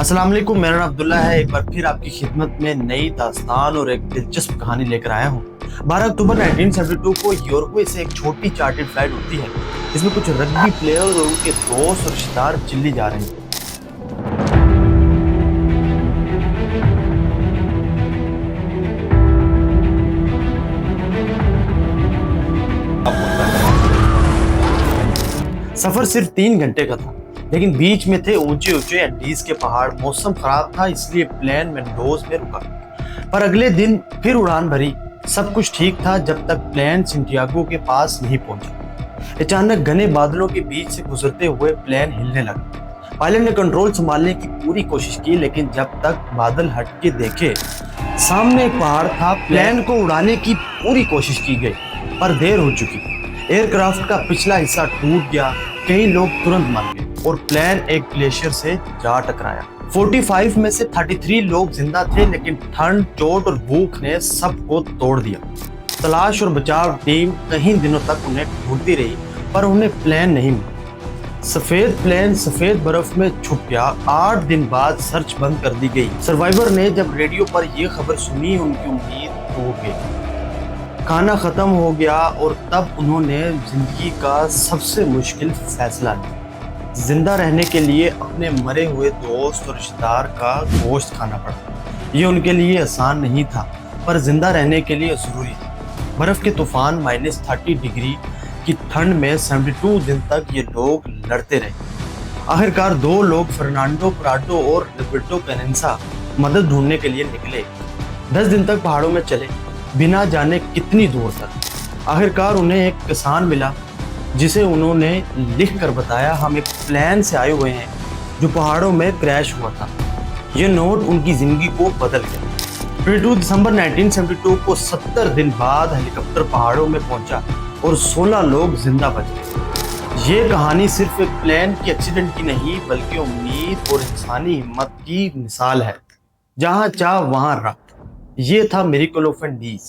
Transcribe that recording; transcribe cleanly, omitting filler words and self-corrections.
अस्सलाम वालेकुम, मेरा नाम अब्दुल्ला है। एक बार फिर आपकी खिदमत में नई दास्तान और एक दिलचस्प कहानी लेकर आया हूँ। 12 अक्टूबर 1972 को यूरोप से एक छोटी चार्टर्ड फ्लाइट होती है जिसमें कुछ रग्बी प्लेयर्स और उनके दोस्त और रिश्तेदार दिल्ली जा रहे हैं। सफर सिर्फ 3 घंटे का था, लेकिन बीच में थे ऊंचे ऊंचे एंडीज के पहाड़। मौसम खराब था, इसलिए प्लेन मेंडोज में रुका, पर अगले दिन फिर उड़ान भरी। सब कुछ ठीक था जब तक प्लेन सेंटियागो के पास नहीं पहुंचा। अचानक घने बादलों के बीच से गुजरते हुए प्लेन हिलने लगा। पायलट ने कंट्रोल संभालने की पूरी कोशिश की, लेकिन जब तक बादल हट के देखे सामने एक पहाड़ था। प्लेन को उड़ाने की पूरी कोशिश की गई, पर देर हो चुकी। एयरक्राफ्ट का पिछला हिस्सा टूट गया, कई लोग तुरंत मर गए और प्लेन एक ग्लेशियर से जा टकराया। 45 में से 33 लोग जिंदा थे, लेकिन ठंड, चोट और भूख ने सबको तोड़ दिया। तलाश और बचाव टीम कई दिनों तक उन्हें ढूंढती रही, पर उन्हें प्लेन नहीं मिला। सफेद प्लेन सफेद बर्फ में छुप गया। 8 दिन बाद सर्च बंद कर दी गई। सर्वाइवर ने जब रेडियो पर यह खबर सुनी, उनकी उम्मीद टूट गई। खाना खत्म हो गया और तब उन्होंने जिंदगी का सबसे मुश्किल फैसला लिया। जिंदा रहने के लिए अपने मरे हुए दोस्त और रिश्तेदार का गोश्त खाना पड़ा। ये उनके लिए आसान नहीं था, पर जिंदा रहने के लिए जरूरी था। बर्फ के तूफान, -30 डिग्री की ठंड में 72 दिन तक ये लोग लड़ते रहे। आखिरकार 2 लोग, फर्नांडो प्राडो और लिबर्टो कैनेंसा, मदद ढूंढने के लिए निकले। 10 दिन तक पहाड़ों में चले, बिना जाने कितनी दूर तक। आखिरकार उन्हें एक किसान मिला, जिसे उन्होंने लिख कर बताया, हम एक प्लेन से आए हुए हैं जो पहाड़ों में क्रैश हुआ था। ये नोट उनकी जिंदगी को बदल गया। 22 दिसंबर 1972 को 70 दिन बाद हेलीकॉप्टर पहाड़ों में पहुंचा और 16 लोग जिंदा बच गए। ये कहानी सिर्फ एक प्लेन की एक्सीडेंट की नहीं, बल्कि उम्मीद और इंसानी हिम्मत की मिसाल है। जहां चाह वहां राह। ये था मिरेकल ऑफ एंडीज।